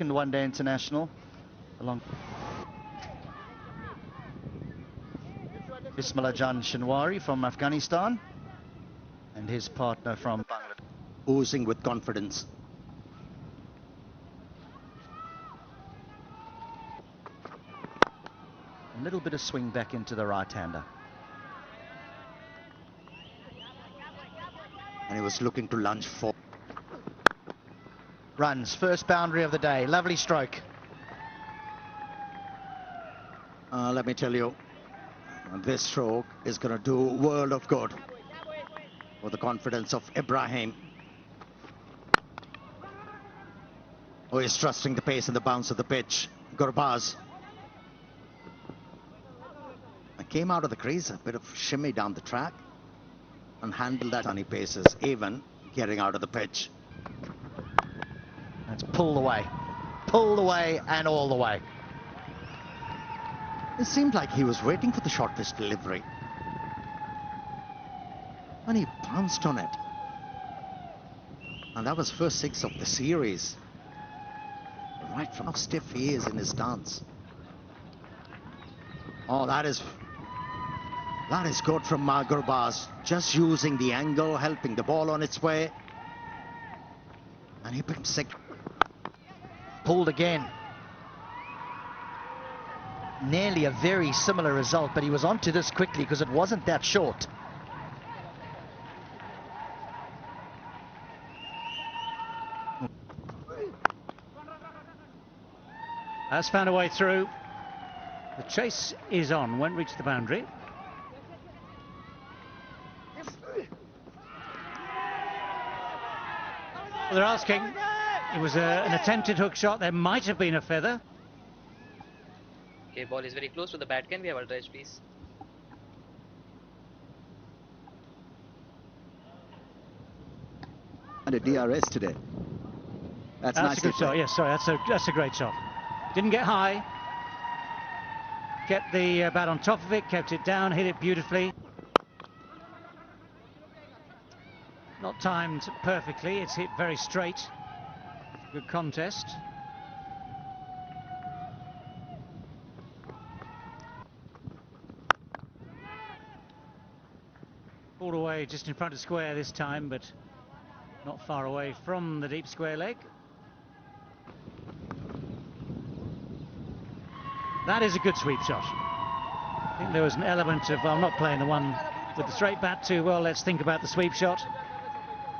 second one-day international along Bismillahjan Shinwari from Afghanistan and his partner from Bangladesh. Oozing with confidence. A little bit of swing back into the right-hander. And he was looking to lunge for. Runs, first boundary of the day, lovely stroke. Let me tell you, this stroke is going to do a world of good for the confidence of Ibrahim. Oh, he's trusting the pace and the bounce of the pitch. Gurbaz. I came out of the crease, a bit of shimmy down the track and handled that sunny paces, even getting out of the pitch. That's pulled away and all the way. It seemed like he was waiting for the short pitch delivery. And he pounced on it. And that was first six of the series. Right from how stiff he is in his stance. Oh, that is good from Gurbaz. Just using the angle, helping the ball on its way. And he picked six. Pulled again. Nearly a very similar result, but he was onto this quickly because it wasn't that short. Has found a way through. The chase is on, won't reach the boundary. Well, they're asking. It was an attempted hook shot. There might have been a feather. Okay, ball is very close to the bat. Can we have a dredge, please? And a DRS today. That's a good shot. Yes, sorry, that's a great shot. Didn't get high. Kept the bat on top of it, kept it down, hit it beautifully. Not timed perfectly. It's hit very straight. Good contest. Pulled away just in front of square this time, but not far away from the deep square leg. That is a good sweep shot. I think there was an element of, well, I'm not playing the one with the straight bat too well. Let's think about the sweep shot.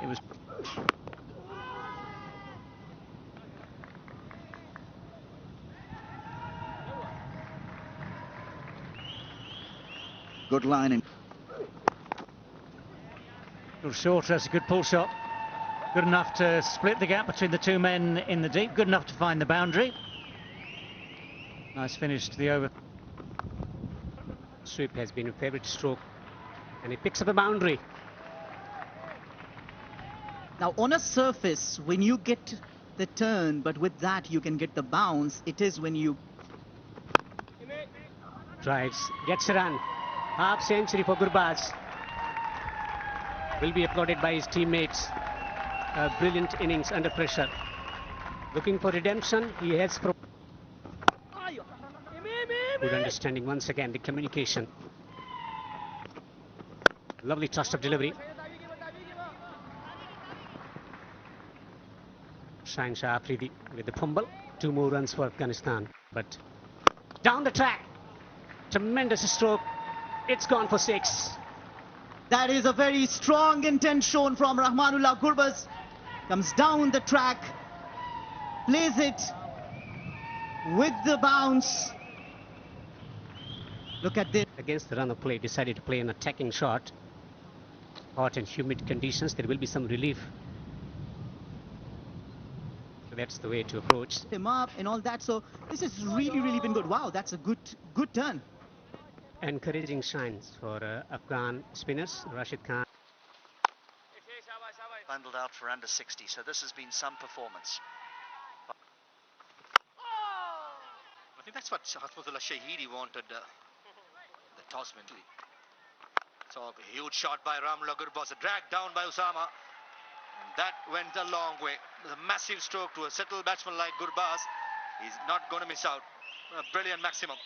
It was. Good line. Little short, that's a good pull shot. Good enough to split the gap between the two men in the deep. Good enough to find the boundary. Nice finish to the over. Sweep has been a favourite stroke. And he picks up a boundary. Now on a surface, when you get the turn, but with that you can get the bounce, it is when you... Drives, gets a run. Half century for Gurbaz. Will be applauded by his teammates. A brilliant innings under pressure. Looking for redemption, he has... Good understanding once again, the communication. Lovely thrust of delivery. Shine Shah Afridi with the fumble. 2 more runs for Afghanistan. But down the track. Tremendous stroke. It's gone for 6. That is a very strong intent shown from Rahmanullah Gurbaz. Comes down the track. Plays it with the bounce. Look at this. Against the run of play, decided to play an attacking shot. Hot and humid conditions, there will be some relief. So that's the way to approach. Him up and all that. So this has really been good. Wow, that's a good turn. Encouraging shines for Afghan spinners. Rashid Khan. Bundled out for under 60, so this has been some performance. I think that's what Hasmutullah Shahidi wanted. The toss mentally. So a huge shot by Rahmanullah Gurbaz, dragged down by Usama. That went a long way. A massive stroke to a settled batsman like Gurbaz. He's not going to miss out. A brilliant maximum.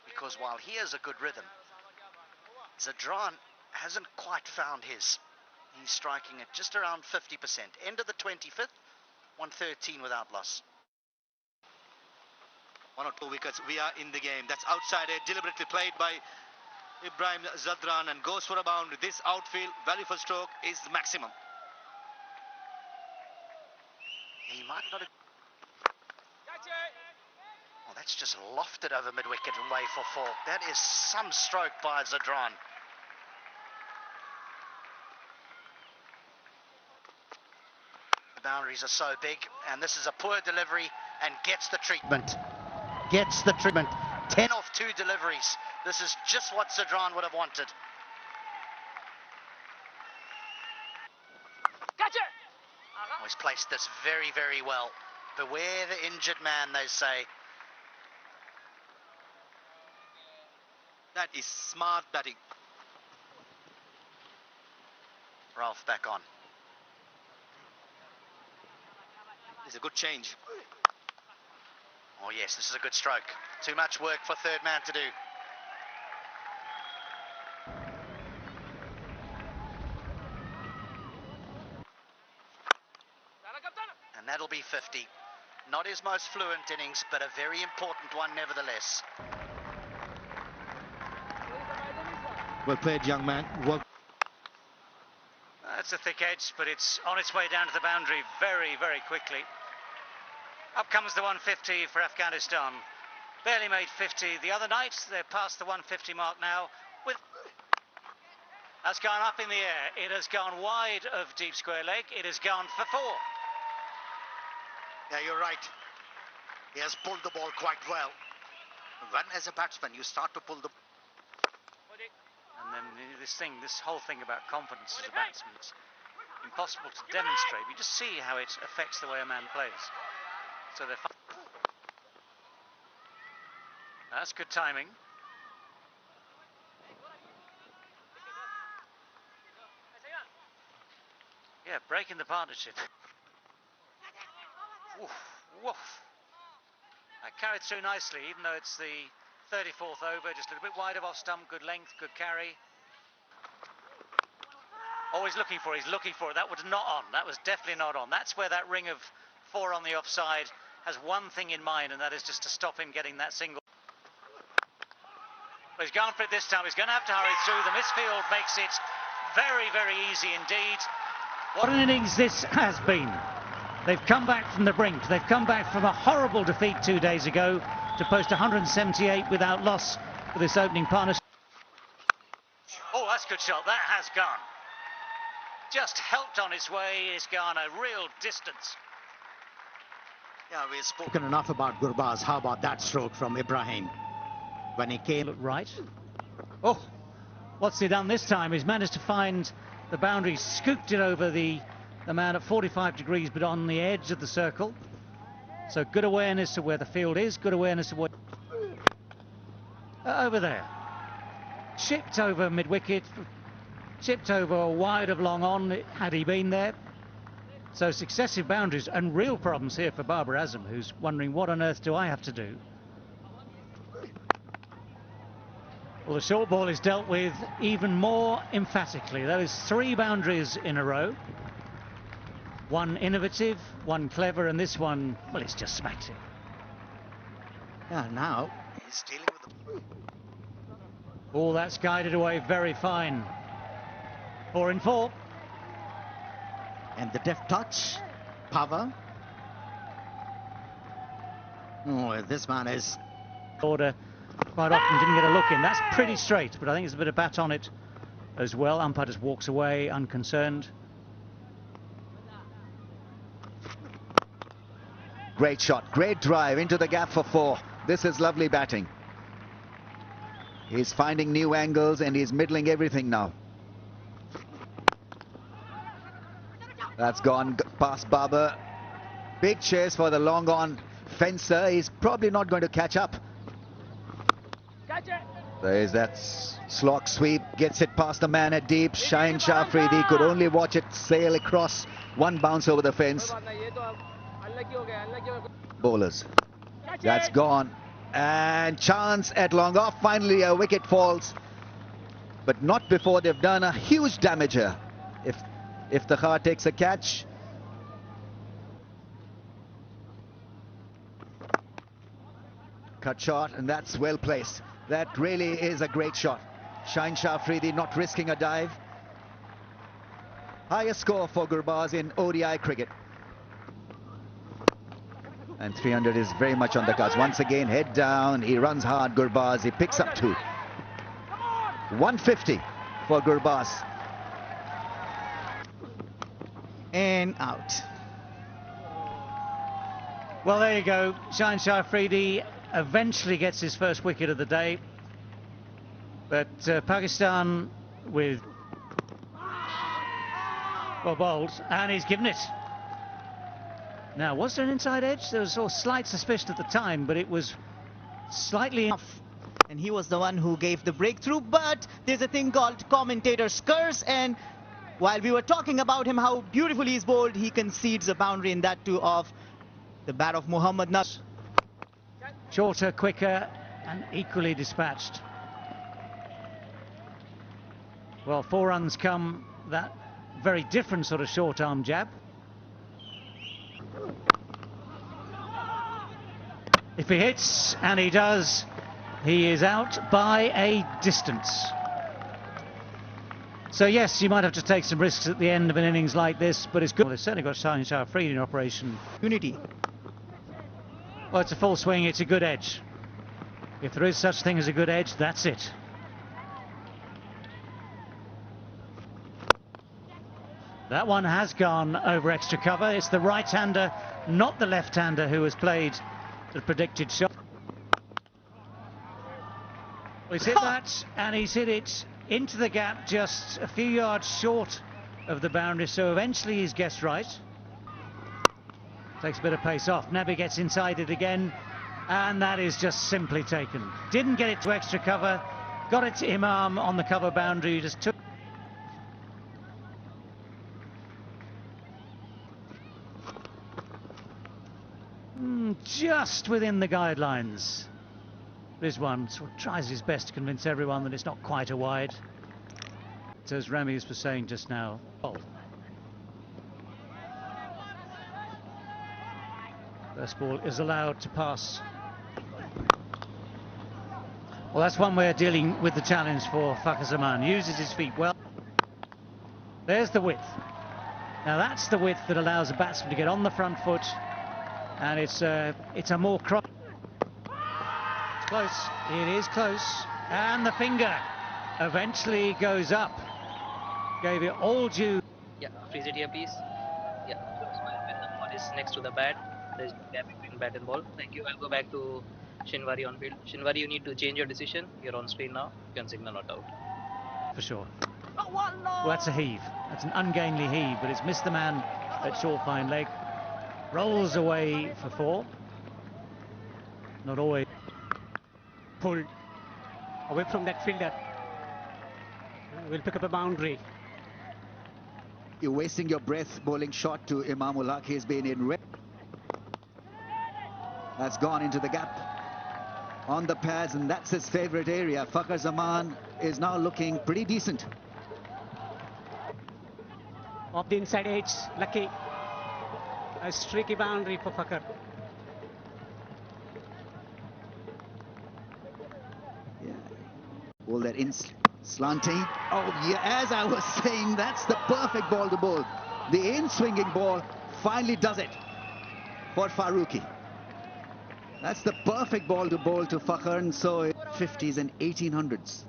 Because while he has a good rhythm, Zadran hasn't quite found his. He's striking at just around 50%. End of the 25th, 113 without loss. 1 or 2 wickets. We are in the game. That's outside edge, deliberately played by Ibrahim Zadran and goes for a boundary. This outfield value for stroke is the maximum. He might not have... Oh, that's just lofted over mid-wicket and way for 4. That is some stroke by Zadran. The boundaries are so big, and this is a poor delivery and gets the treatment. Gets the treatment. 10 off 2 deliveries. This is just what Zadran would have wanted. Oh, he's placed this very, very well. Beware the injured man, they say. That is smart batting. Ralph back on. It's a good change. Oh yes, this is a good stroke. Too much work for third man to do. And that'll be 50. Not his most fluent innings, but a very important one nevertheless. Well played, young man. Well. That's a thick edge, but it's on its way down to the boundary very, very quickly. Up comes the 150 for Afghanistan. Barely made 50 the other night. They're past the 150 mark now. That's gone up in the air. It has gone wide of deep square leg. It has gone for 4. Yeah, you're right. He has pulled the ball quite well. When, as a batsman, you start to pull the... And then this whole thing about confidence as a batsman, it's impossible to demonstrate. You just see how it affects the way a man plays. So they're... That's good timing. Yeah, breaking the partnership. Woof, woof. That carried through nicely, even though it's the 34th over, just a little bit wide of off stump, good length, good carry. Always looking for it, he's looking for it. That was not on, that was definitely not on. That's where that ring of 4 on the offside has one thing in mind, and that is just to stop him getting that single. But he's gone for it this time, he's going to have to hurry through. The misfield makes it very, very easy indeed. What an innings this has been. They've come back from the brink. They've come back from a horrible defeat 2 days ago to post 178 without loss for this opening partnership. Oh, that's a good shot. That has gone. Just helped on its way. It's gone a real distance. Yeah, we've spoken enough about Gurbaz. How about that stroke from Ibrahim? When he came... Look right. Oh, what's he done this time? He's managed to find the boundary, scooped it over the man at 45 degrees, but on the edge of the circle. So good awareness of where the field is, good awareness of what... over there. Chipped over mid-wicket, chipped over wide of long on, had he been there. So successive boundaries and real problems here for Babar Azam, who's wondering, what on earth do I have to do? Well, the short ball is dealt with even more emphatically. Those 3 boundaries in a row. One innovative, one clever, and this one, well, it's just smacked it. Yeah, now... He's dealing with the... Oh, that's guided away very fine. 4 in 4. And the deft touch, power. Oh, this man is... Order quite often didn't get a look in. That's pretty straight, but I think there's a bit of bat on it as well. Umpire just walks away, unconcerned. Great shot, great drive into the gap for 4. This is lovely batting. He's finding new angles and he's middling everything now. That's gone past Babar. Big chase for the long on fencer. He's probably not going to catch up. There is that slog sweep, gets it past the man at deep. Shaheen Shah Afridi could only watch it sail across, one bounce over the fence. Bowlers. That's gone. And chance at long off. Finally a wicket falls. But not before they've done a huge damage here. If the Khar takes a catch. Cut shot, and that's well placed. That really is a great shot. Shaheen Shah Afridi not risking a dive. Highest score for Gurbaz in ODI cricket. And 300 is very much on the cards. Once again, head down, he runs hard, Gurbaz, he picks up 2. 150 for Gurbaz. And out. Well, there you go. Shaheen Shah Afridi eventually gets his first wicket of the day. But Pakistan with... well bowled, and he's given it. Now, was there an inside edge? There was a slight suspicion at the time, but it was slightly off. And he was the one who gave the breakthrough, but there's a thing called commentator's curse, and while we were talking about him, how beautifully he's bowled, he concedes a boundary, and that too of the bat of Muhammad Nas. Shorter, quicker, and equally dispatched. Well, 4 runs come that very different sort of short-arm jab. If he hits, and he does, he is out by a distance. So yes, you might have to take some risks at the end of an innings like this, but it's good. Well, they've certainly got Shaheen Shah Afridi in operation. Unity. Well, it's a full swing, it's a good edge. If there is such thing as a good edge, that's it. That one has gone over extra cover. It's the right-hander, not the left-hander, who has played the predicted shot. Well, he's hit that, and he's hit it into the gap just a few yards short of the boundary, so eventually he's guessed right. Takes a bit of pace off. Nabi gets inside it again, and that is just simply taken. Didn't get it to extra cover, got it to Imam on the cover boundary, just took. Just within the guidelines. Rizwan sort of tries his best to convince everyone that it's not quite a wide. As Ramis was saying just now. Oh. First ball is allowed to pass. Well, that's one way of dealing with the challenge for Fakhar Zaman. Uses his feet well. There's the width. Now that's the width that allows a batsman to get on the front foot, and it's a more cross. It's close. It is close, and the finger eventually goes up. Gave it all due. Yeah, freeze it here, please. Yeah, when the ball is next to the bat, there's no gap between bat and ball. Thank you. I'll go back to Shinwari on field. Shinwari, you need to change your decision. You're on screen now. You can signal not out. For sure. Well, that's a heave. That's an ungainly heave, but it's missed the man at short fine leg. Rolls away for 4. Not always. Pulled away from that fielder. Will pick up a boundary. You're wasting your breath bowling shot to Imam ul Haq. He's been in red. That's gone into the gap on the pads, and that's his favorite area. Fakhar Zaman is now looking pretty decent. Off the inside edge, lucky. A streaky boundary for Fakhar. Yeah. All that in slanting. Oh, yeah, as I was saying, that's the perfect ball to bowl. The in-swinging ball finally does it for Farooqi. That's the perfect ball to bowl to Fakhar, and so 50s and 1800s.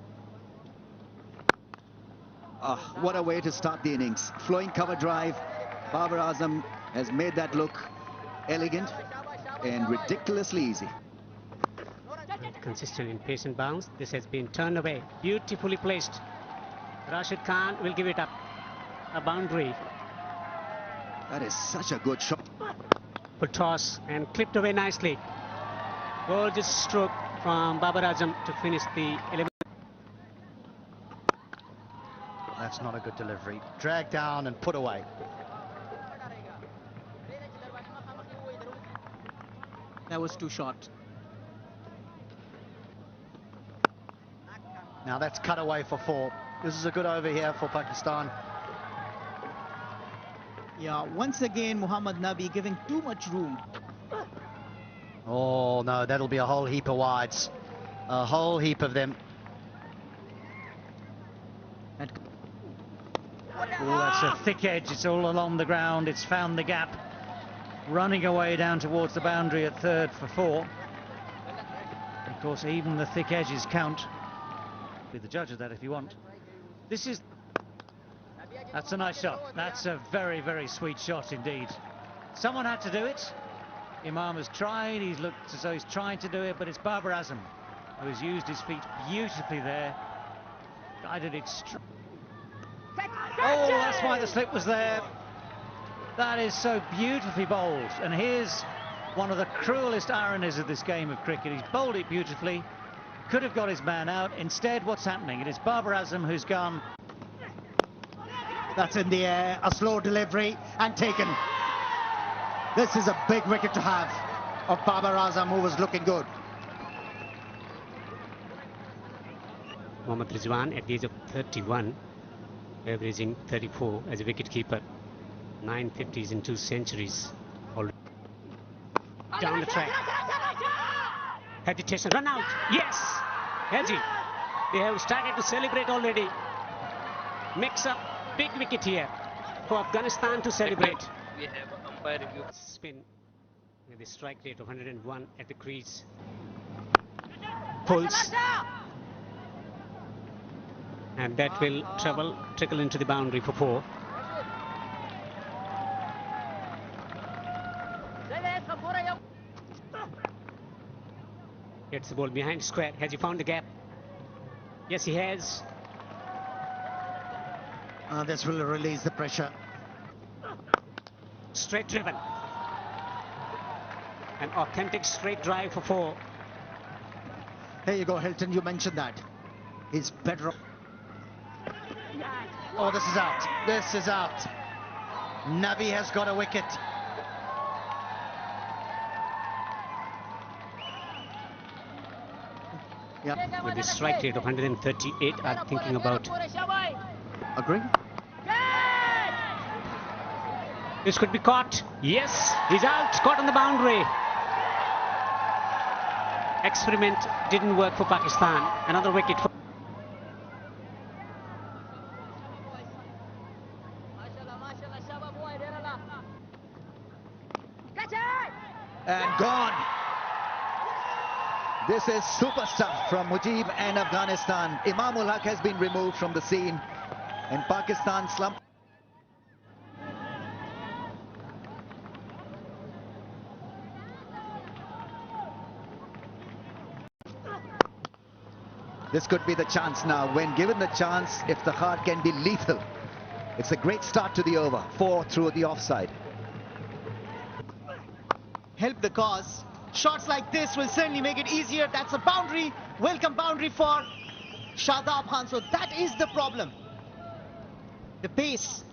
Ah, what a way to start the innings. Flowing cover drive. Babar Azam has made that look elegant and ridiculously easy. Consistent in pace and bounce. This has been turned away. Beautifully placed. Rashid Khan will give it up. A boundary. That is such a good shot. Full toss and clipped away nicely. Gorgeous stroke from Babar Azam to finish the 11. That's not a good delivery. Dragged down and put away. That was too short. Now that's cut away for 4. This is a good over here for Pakistan. Yeah, once again, Muhammad Nabi giving too much room. Oh, no, that'll be a whole heap of wides. A whole heap of them. Oh, that's a thick edge. It's all along the ground. It's found the gap. Running away down towards the boundary at third for 4. Of course, even the thick edges count. Be the judge of that if you want. That's a nice shot. That's a very, very sweet shot indeed. Someone had to do it. Imam has tried. He's looked as though he's trying to do it, but it's Babar Azam who has used his feet beautifully there. Guided it straight. Oh, that's why the slip was there. That is so beautifully bowled. And here's one of the cruelest ironies of this game of cricket. He's bowled it beautifully. Could have got his man out. Instead, what's happening? It is Babar Azam who's gone. That's in the air, a slow delivery and taken. This is a big wicket to have of Babar Azam, who was looking good. Mohammad Rizwan at the age of 31, averaging 34 as a wicketkeeper. 9 50s and 2 centuries. Already down the track. Hesitation, run out. Yes! Haji. They have started to celebrate already. Makes up big wicket here for Afghanistan to celebrate. We have umpire review. Spin with a strike rate of 101 at the crease. Pulls. And that will trickle into the boundary for 4. Gets the ball behind square. Has he found the gap? Yes, he has. This will release the pressure. Straight driven. An authentic straight drive for 4. Here you go, Hilton, you mentioned that. He's better. Oh, this is out. This is out. Nabi has got a wicket. Yeah. With the strike rate of 138, are thinking about. Agree? This could be caught. Yes, he's out. Caught on the boundary. Experiment didn't work for Pakistan. Another wicket for. And gone. This is super stuff from Mujib and Afghanistan. Imamul Haq has been removed from the scene, and Pakistan slump. This could be the chance now. When given the chance, if the heart can be lethal, it's a great start to the over. 4 through the offside. Help the cause. Shots like this will certainly make it easier. That's a boundary. Welcome boundary for Shadab Khan. So that is the problem. The pace.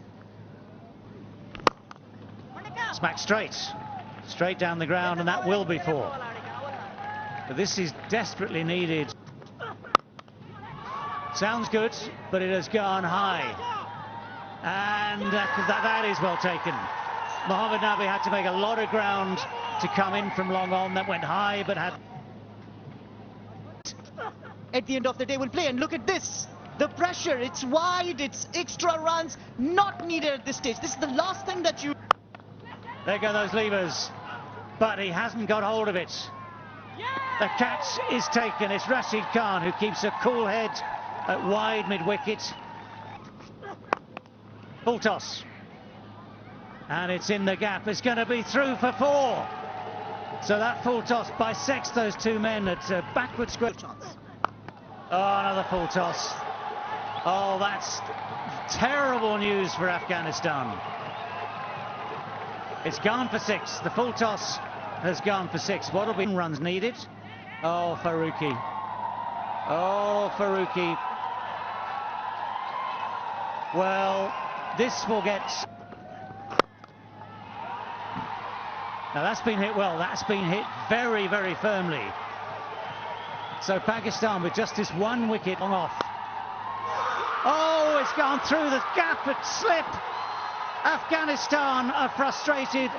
Smack straight. Straight down the ground, and that will be 4. But this is desperately needed. Sounds good, but it has gone high. And that is well taken. Mohammad Nabi had to make a lot of ground to come in from long on. That went high, but had... At the end of the day, we'll play. And look at this. The pressure. It's wide. It's extra runs. Not needed at this stage. This is the last thing that you... There go those levers. But he hasn't got hold of it. The catch is taken. It's Rashid Khan who keeps a cool head at wide mid-wicket. Full toss. And it's in the gap. It's going to be through for 4. So that full toss bisects those two men at backward square. Oh, another full toss. Oh, that's terrible news for Afghanistan. It's gone for 6. The full toss has gone for 6. What'll be runs needed? Oh, Farooqi. Oh, Farooqi. Well, this will get... Now that's been hit well, that's been hit very, very firmly. So Pakistan with just this one wicket long off. Oh, it's gone through the gap at slip. Afghanistan are frustrated.